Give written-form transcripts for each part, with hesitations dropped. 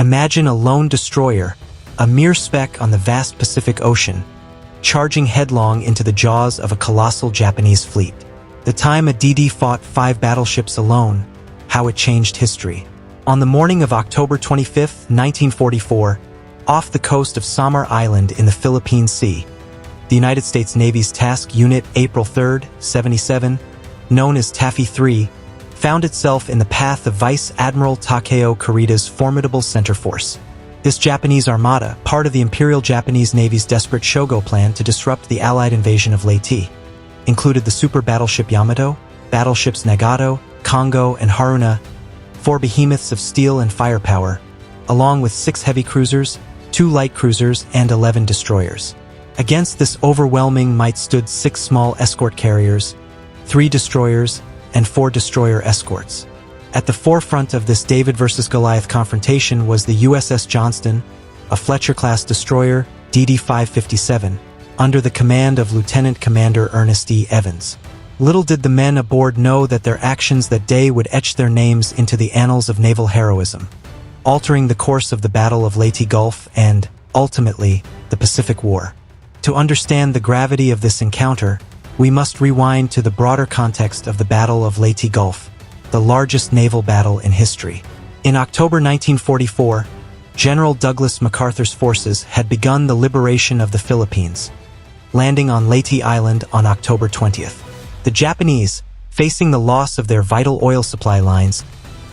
Imagine a lone destroyer, a mere speck on the vast Pacific Ocean, charging headlong into the jaws of a colossal Japanese fleet. The time a DD fought 5 battleships alone, how it changed history. On the morning of October 25, 1944, off the coast of Samar Island in the Philippine Sea, the United States Navy's Task Unit April 3, 77, known as Taffy 3, found itself in the path of Vice Admiral Takeo Kurita's formidable center force. This Japanese armada, part of the Imperial Japanese Navy's desperate Shogo plan to disrupt the Allied invasion of Leyte, included the super battleship Yamato, battleships Nagato, Kongo, and Haruna, 4 behemoths of steel and firepower, along with 6 heavy cruisers, 2 light cruisers, and 11 destroyers. Against this overwhelming might stood 6 small escort carriers, 3 destroyers, and 4 destroyer escorts. At the forefront of this David versus Goliath confrontation was the USS Johnston, a Fletcher-class destroyer, DD-557, under the command of Lieutenant Commander Ernest E. Evans. Little did the men aboard know that their actions that day would etch their names into the annals of naval heroism, altering the course of the Battle of Leyte Gulf and, ultimately, the Pacific War. To understand the gravity of this encounter, we must rewind to the broader context of the Battle of Leyte Gulf, the largest naval battle in history. In October 1944, General Douglas MacArthur's forces had begun the liberation of the Philippines, landing on Leyte Island on October 20th. The Japanese, facing the loss of their vital oil supply lines,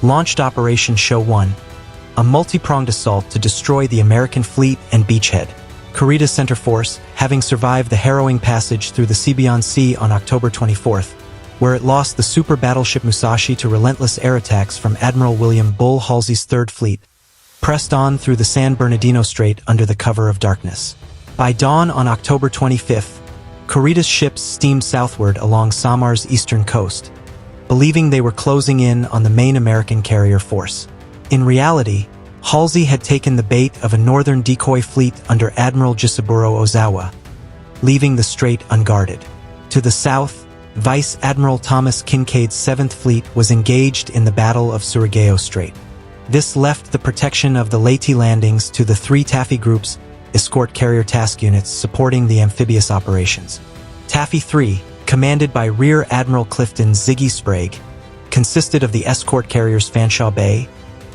launched Operation Show 1, a multi-pronged assault to destroy the American fleet and beachhead. Kurita's center force, having survived the harrowing passage through the Sibian Sea on October 24th, where it lost the super battleship Musashi to relentless air attacks from Admiral William Bull Halsey's Third Fleet, pressed on through the San Bernardino Strait under the cover of darkness. By dawn on October 25th, Kurita's ships steamed southward along Samar's eastern coast, believing they were closing in on the main American carrier force. In reality, Halsey had taken the bait of a northern decoy fleet under Admiral Jisaburo Ozawa, leaving the strait unguarded. To the south, Vice Admiral Thomas Kincaid's 7th Fleet was engaged in the Battle of Surigao Strait. This left the protection of the Leyte landings to the 3 Taffy groups, escort carrier task units supporting the amphibious operations. Taffy 3, commanded by Rear Admiral Clifton Ziggy Sprague, consisted of the escort carriers Fanshawe Bay,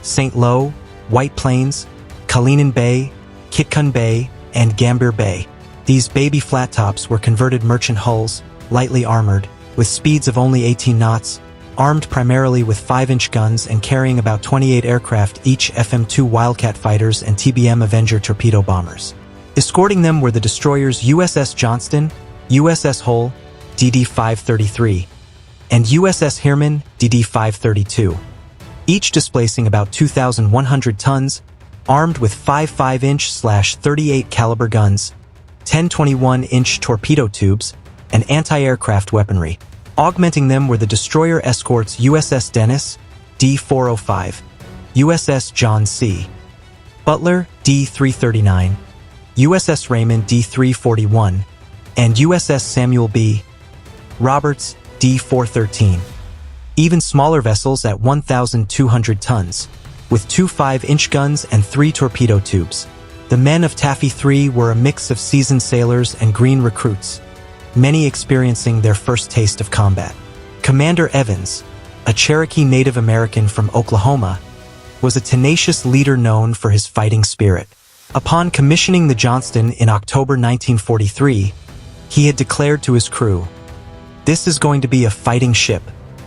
St. Lo, White Plains, Kalinan Bay, Kitkun Bay, and Gambier Bay. These baby flat tops were converted merchant hulls, lightly armored, with speeds of only 18 knots, armed primarily with 5-inch guns and carrying about 28 aircraft each, FM-2 Wildcat fighters and TBM Avenger torpedo bombers. Escorting them were the destroyers USS Johnston, USS Hull, DD-533, and USS Hirman, DD-532, each displacing about 2,100 tons, armed with 5 5-inch/38 caliber guns, 10 21-inch torpedo tubes, and anti-aircraft weaponry. Augmenting them were the destroyer escorts USS Dennis, D-405, USS John C. Butler, D-339, USS Raymond, D-341, and USS Samuel B. Roberts, D-413. Even smaller vessels at 1,200 tons, with 2 5-inch guns and 3 torpedo tubes. The men of Taffy 3 were a mix of seasoned sailors and green recruits, many experiencing their first taste of combat. Commander Evans, a Cherokee Native American from Oklahoma, was a tenacious leader known for his fighting spirit. Upon commissioning the Johnston in October 1943, he had declared to his crew, "This is going to be a fighting ship.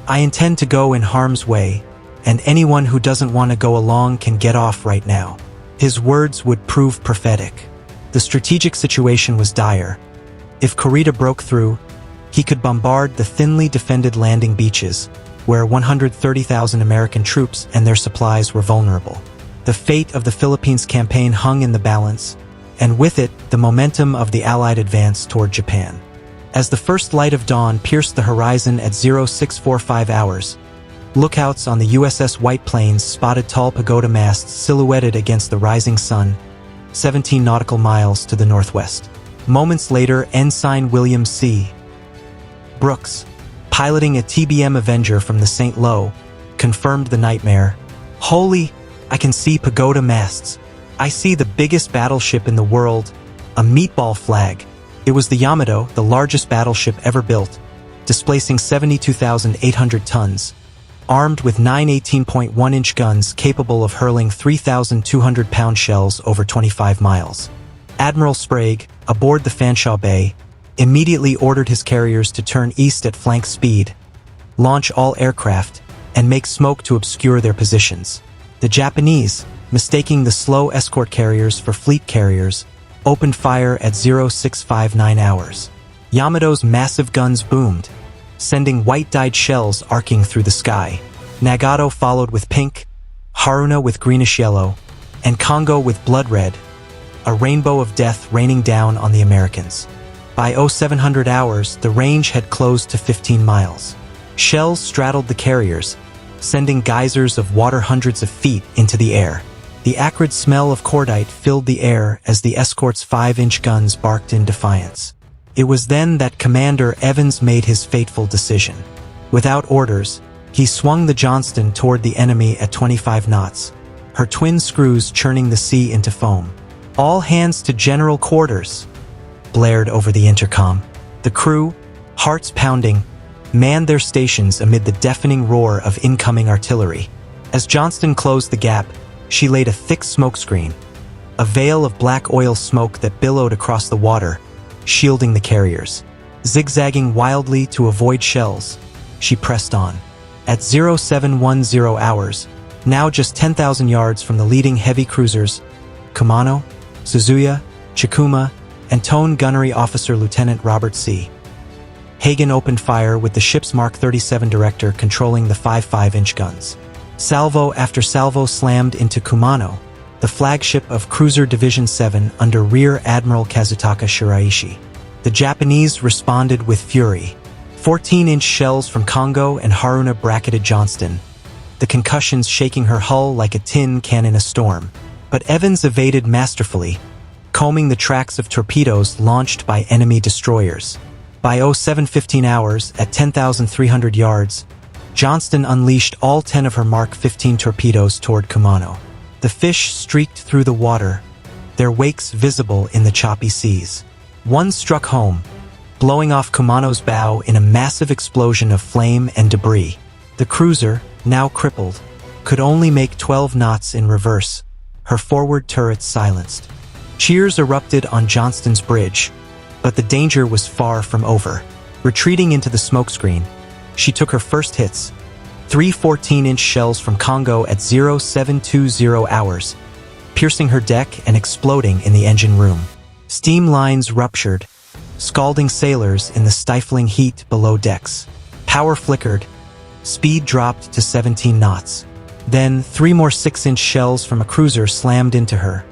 I intend to go in harm's way, and anyone who doesn't want to go along can get off right now." His words would prove prophetic. The strategic situation was dire. If Kurita broke through, he could bombard the thinly defended landing beaches, where 130,000 American troops and their supplies were vulnerable. The fate of the Philippines campaign hung in the balance, and with it, the momentum of the Allied advance toward Japan. As the first light of dawn pierced the horizon at 0645 hours, lookouts on the USS White Plains spotted tall pagoda masts silhouetted against the rising sun, 17 nautical miles to the northwest. Moments later, Ensign William C. Brooks, piloting a TBM Avenger from the St. Lo, confirmed the nightmare. "Holy, I can see pagoda masts. I see the biggest battleship in the world, a meatball flag. It was the Yamato, the largest battleship ever built, displacing 72,800 tons, armed with 9 18.1-inch guns capable of hurling 3,200-pound shells over 25 miles. Admiral Sprague, aboard the Fanshawe Bay, immediately ordered his carriers to turn east at flank speed, launch all aircraft, and make smoke to obscure their positions. The Japanese, mistaking the slow escort carriers for fleet carriers, opened fire at 0659 hours. Yamato's massive guns boomed, sending white-dyed shells arcing through the sky. Nagato followed with pink, Haruna with greenish-yellow, and Kongo with blood-red, a rainbow of death raining down on the Americans. By 0700 hours, the range had closed to 15 miles. Shells straddled the carriers, sending geysers of water hundreds of feet into the air. The acrid smell of cordite filled the air as the escort's 5-inch guns barked in defiance. It was then that Commander Evans made his fateful decision. Without orders, he swung the Johnston toward the enemy at 25 knots, her twin screws churning the sea into foam. "All hands to general quarters," blared over the intercom. The crew, hearts pounding, manned their stations amid the deafening roar of incoming artillery. As Johnston closed the gap, she laid a thick smokescreen, a veil of black oil smoke that billowed across the water, shielding the carriers. Zigzagging wildly to avoid shells, she pressed on. At 0710 hours, now just 10,000 yards from the leading heavy cruisers, Kumano, Suzuya, Chikuma, and Tone Gunnery Officer Lieutenant Robert C. Hagen opened fire with the ship's Mark 37 director controlling the 5.5-inch guns. Salvo after salvo slammed into Kumano, the flagship of Cruiser Division 7 under Rear Admiral Kazutaka Shiraishi. The Japanese responded with fury. 14-inch shells from Kongo and Haruna bracketed Johnston, the concussions shaking her hull like a tin can in a storm. But Evans evaded masterfully, combing the tracks of torpedoes launched by enemy destroyers. By 0715 hours, at 10,300 yards, Johnston unleashed all 10 of her Mark 15 torpedoes toward Kumano. The fish streaked through the water, their wakes visible in the choppy seas. One struck home, blowing off Kumano's bow in a massive explosion of flame and debris. The cruiser, now crippled, could only make 12 knots in reverse, her forward turrets silenced. Cheers erupted on Johnston's bridge, but the danger was far from over. Retreating into the smokescreen, she took her first hits, 3 14-inch shells from Kongo at 0720 hours, piercing her deck and exploding in the engine room. Steam lines ruptured, scalding sailors in the stifling heat below decks. Power flickered, speed dropped to 17 knots. Then 3 more 6-inch shells from a cruiser slammed into her,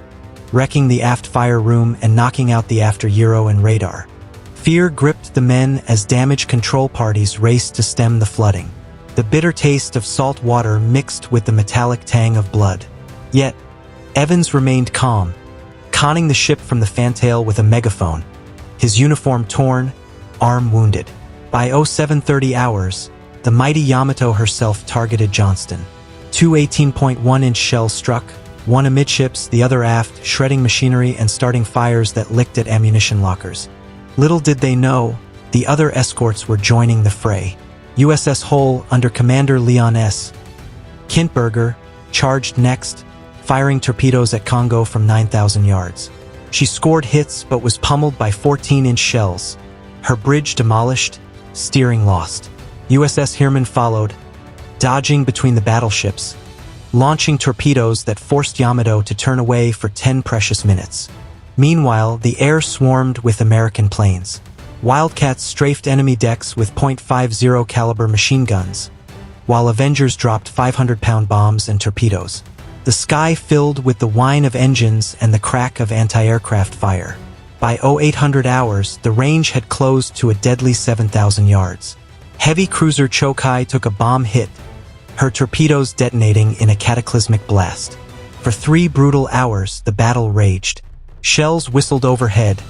wrecking the aft fire room and knocking out the after gyro and radar. Fear gripped the men as damage control parties raced to stem the flooding. The bitter taste of salt water mixed with the metallic tang of blood. Yet, Evans remained calm, conning the ship from the fantail with a megaphone, his uniform torn, arm wounded. By 0730 hours, the mighty Yamato herself targeted Johnston. 2 18.1-inch shells struck, one amidships, the other aft, shredding machinery and starting fires that licked at ammunition lockers. Little did they know, the other escorts were joining the fray. USS Hull, under Commander Leon S. Kintberger, charged next, firing torpedoes at Kongo from 9,000 yards. She scored hits but was pummeled by 14-inch shells, her bridge demolished, steering lost. USS Hirman followed, dodging between the battleships, launching torpedoes that forced Yamato to turn away for 10 precious minutes. Meanwhile, the air swarmed with American planes. Wildcats strafed enemy decks with .50 caliber machine guns, while Avengers dropped 500-pound bombs and torpedoes. The sky filled with the whine of engines and the crack of anti-aircraft fire. By 0800 hours, the range had closed to a deadly 7,000 yards. Heavy cruiser Chokai took a bomb hit, her torpedoes detonating in a cataclysmic blast. For 3 brutal hours, the battle raged. Shells whistled overhead,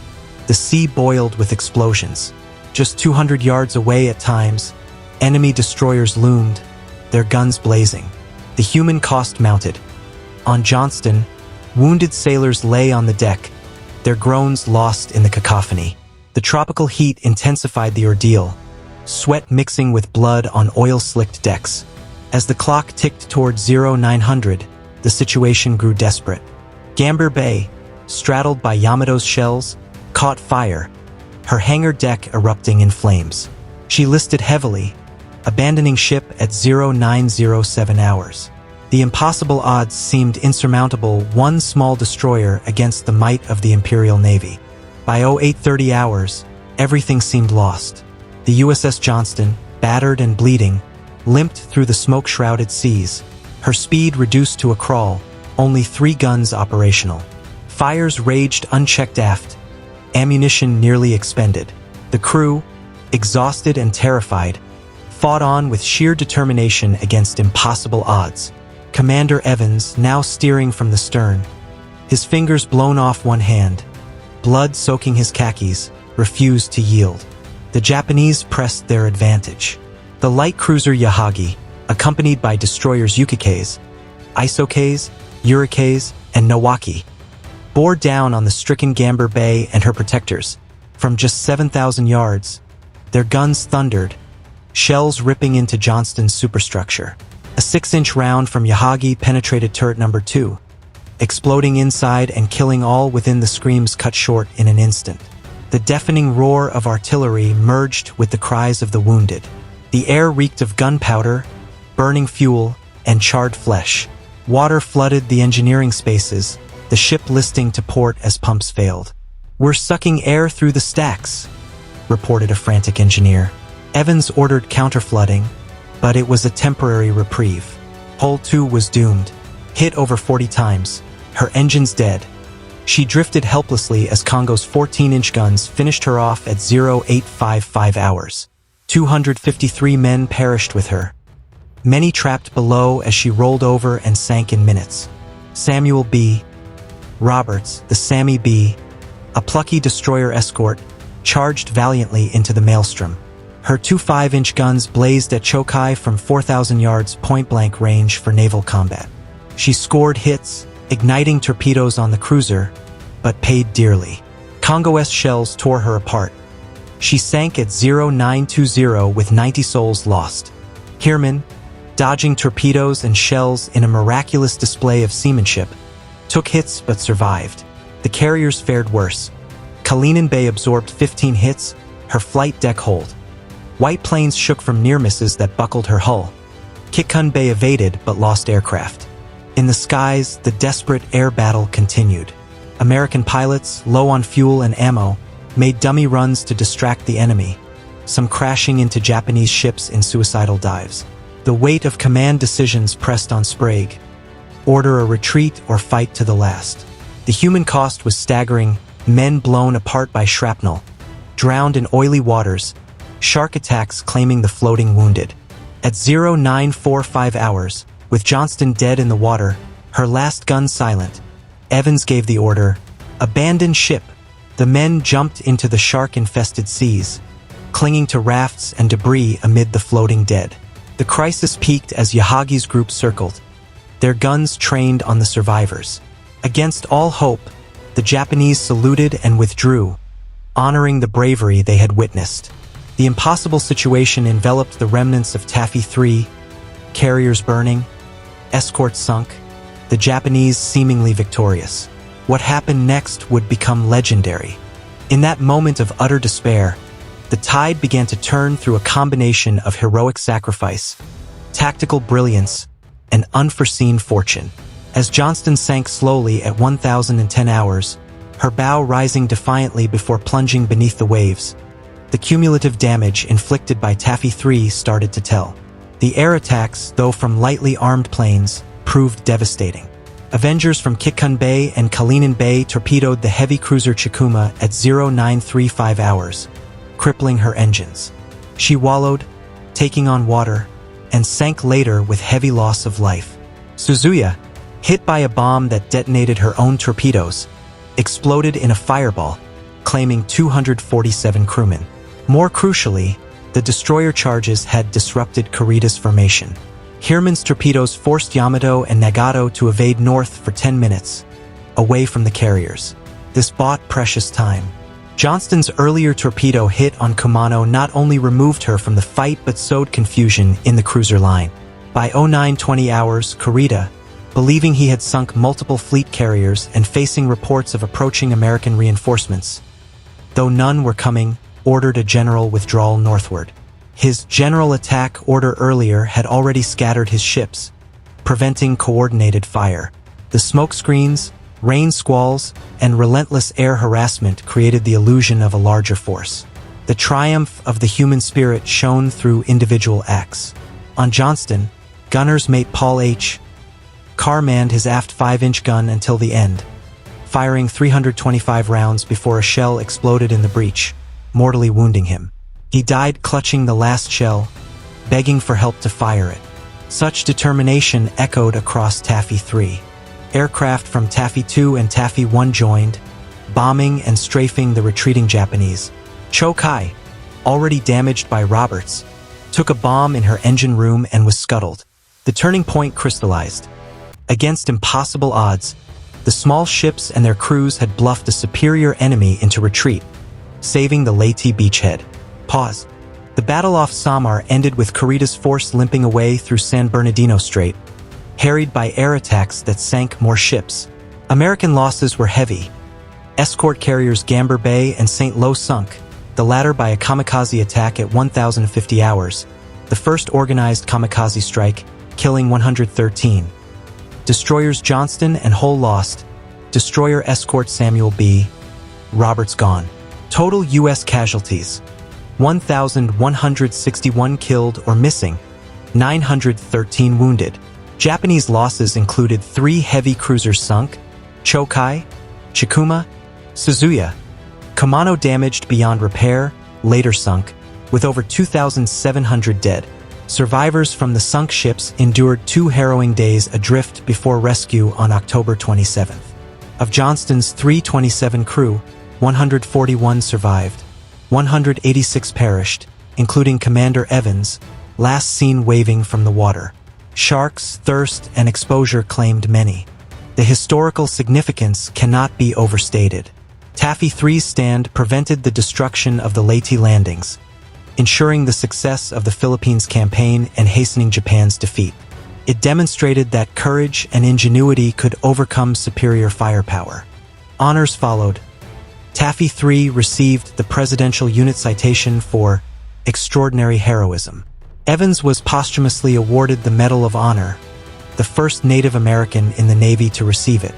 the sea boiled with explosions. Just 200 yards away at times, enemy destroyers loomed, their guns blazing. The human cost mounted. On Johnston, wounded sailors lay on the deck, their groans lost in the cacophony. The tropical heat intensified the ordeal, sweat mixing with blood on oil-slicked decks. As the clock ticked toward 0900, the situation grew desperate. Gambier Bay, straddled by Yamato's shells, caught fire, her hangar deck erupting in flames. She listed heavily, abandoning ship at 0907 hours. The impossible odds seemed insurmountable, one small destroyer against the might of the Imperial Navy. By 0830 hours, everything seemed lost. The USS Johnston, battered and bleeding, limped through the smoke-shrouded seas, her speed reduced to a crawl, only 3 guns operational. Fires raged unchecked aft, ammunition nearly expended. The crew, exhausted and terrified, fought on with sheer determination against impossible odds. Commander Evans, now steering from the stern, his fingers blown off one hand, blood soaking his khakis, refused to yield. The Japanese pressed their advantage. The light cruiser Yahagi, accompanied by destroyers Yukikes, Isokes, Urikes, and Nowaki, bore down on the stricken Gambier Bay and her protectors. From just 7,000 yards, their guns thundered, shells ripping into Johnston's superstructure. A 6-inch round from Yahagi penetrated turret number 2, exploding inside and killing all within. The screams cut short in an instant. The deafening roar of artillery merged with the cries of the wounded. The air reeked of gunpowder, burning fuel, and charred flesh. Water flooded the engineering spaces, the ship listing to port as pumps failed. "We're sucking air through the stacks," reported a frantic engineer. Evans ordered counterflooding, but it was a temporary reprieve. Hull 2 was doomed, hit over 40 times, her engines dead. She drifted helplessly as Congo's 14-inch guns finished her off at 0855 hours. 253 men perished with her, many trapped below as she rolled over and sank in minutes. Samuel B. Roberts, the Sammy B., a plucky destroyer escort, charged valiantly into the maelstrom. Her 2 5-inch guns blazed at Chokai from 4,000 yards point-blank range for naval combat. She scored hits, igniting torpedoes on the cruiser, but paid dearly. Congo-S shells tore her apart. She sank at 0920 with 90 souls lost. Heermann, dodging torpedoes and shells in a miraculous display of seamanship, took hits but survived. The carriers fared worse. Kalinin Bay absorbed 15 hits, her flight deck holed. White planes shook from near misses that buckled her hull. Kikun Bay evaded but lost aircraft. In the skies, the desperate air battle continued. American pilots, low on fuel and ammo, made dummy runs to distract the enemy, some crashing into Japanese ships in suicidal dives. The weight of command decisions pressed on Sprague: order a retreat or fight to the last. The human cost was staggering, men blown apart by shrapnel, drowned in oily waters, shark attacks claiming the floating wounded. At 0945 hours, with Johnston dead in the water, her last gun silent, Evans gave the order, "Abandon ship." The men jumped into the shark-infested seas, clinging to rafts and debris amid the floating dead. The crisis peaked as Yahagi's group circled, their guns trained on the survivors. Against all hope, the Japanese saluted and withdrew, honoring the bravery they had witnessed. The impossible situation enveloped the remnants of Taffy 3, carriers burning, escorts sunk, the Japanese seemingly victorious. What happened next would become legendary. In that moment of utter despair, the tide began to turn through a combination of heroic sacrifice, tactical brilliance, and unforeseen fortune. As Johnston sank slowly at 1010 hours, her bow rising defiantly before plunging beneath the waves, the cumulative damage inflicted by Taffy 3 started to tell. The air attacks, though from lightly armed planes, proved devastating. Avengers from Kikun Bay and Kalinin Bay torpedoed the heavy cruiser Chikuma at 0935 hours, crippling her engines. She wallowed, taking on water, and sank later with heavy loss of life. Suzuya, hit by a bomb that detonated her own torpedoes, exploded in a fireball, claiming 247 crewmen. More crucially, the destroyer charges had disrupted Kurita's formation. Hirman's torpedoes forced Yamato and Nagato to evade north for 10 minutes, away from the carriers. This bought precious time. Johnston's earlier torpedo hit on Kumano not only removed her from the fight but sowed confusion in the cruiser line. By 09:20 hours, Kurita, believing he had sunk multiple fleet carriers and facing reports of approaching American reinforcements, though none were coming, ordered a general withdrawal northward. His general attack order earlier had already scattered his ships, preventing coordinated fire. The smokescreens, rain squalls, and relentless air harassment created the illusion of a larger force. The triumph of the human spirit shone through individual acts. On Johnston, gunner's mate Paul H. Carr manned his aft 5-inch gun until the end, firing 325 rounds before a shell exploded in the breach, mortally wounding him. He died clutching the last shell, begging for help to fire it. Such determination echoed across Taffy 3. Aircraft from Taffy 2 and Taffy 1 joined, bombing and strafing the retreating Japanese. Cho Kai, already damaged by Roberts, took a bomb in her engine room and was scuttled. The turning point crystallized. Against impossible odds, the small ships and their crews had bluffed a superior enemy into retreat, saving the Leyte beachhead. Pause. The battle off Samar ended with Kurita's force limping away through San Bernardino Strait, harried by air attacks that sank more ships. American losses were heavy. Escort carriers Gamber Bay and St. Lo sunk, the latter by a kamikaze attack at 1050 hours, the first organized kamikaze strike, killing 113. Destroyers Johnston and Hull lost. Destroyer escort Samuel B. Roberts gone. Total U.S. casualties: 1,161 killed or missing, 913 wounded. Japanese losses included 3 heavy cruisers sunk, Chokai, Chikuma, Suzuya. Kumano damaged beyond repair, later sunk, with over 2,700 dead. Survivors from the sunk ships endured 2 harrowing days adrift before rescue on October 27th. Of Johnston's 327 crew, 141 survived. 186 perished, including Commander Evans, last seen waving from the water. Sharks, thirst, and exposure claimed many. The historical significance cannot be overstated. Taffy 3's stand prevented the destruction of the Leyte landings, ensuring the success of the Philippines campaign and hastening Japan's defeat. It demonstrated that courage and ingenuity could overcome superior firepower. Honors followed. Taffy 3 received the Presidential Unit Citation for extraordinary heroism. Evans was posthumously awarded the Medal of Honor, the first Native American in the Navy to receive it.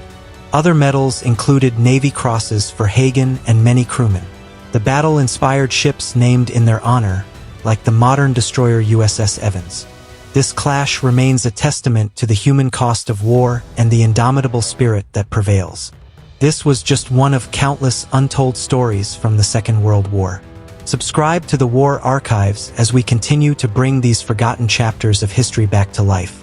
Other medals included Navy Crosses for Hagen and many crewmen. The battle inspired ships named in their honor, like the modern destroyer USS Evans. This clash remains a testament to the human cost of war and the indomitable spirit that prevails. This was just one of countless untold stories from the Second World War. Subscribe to the War Archives as we continue to bring these forgotten chapters of history back to life.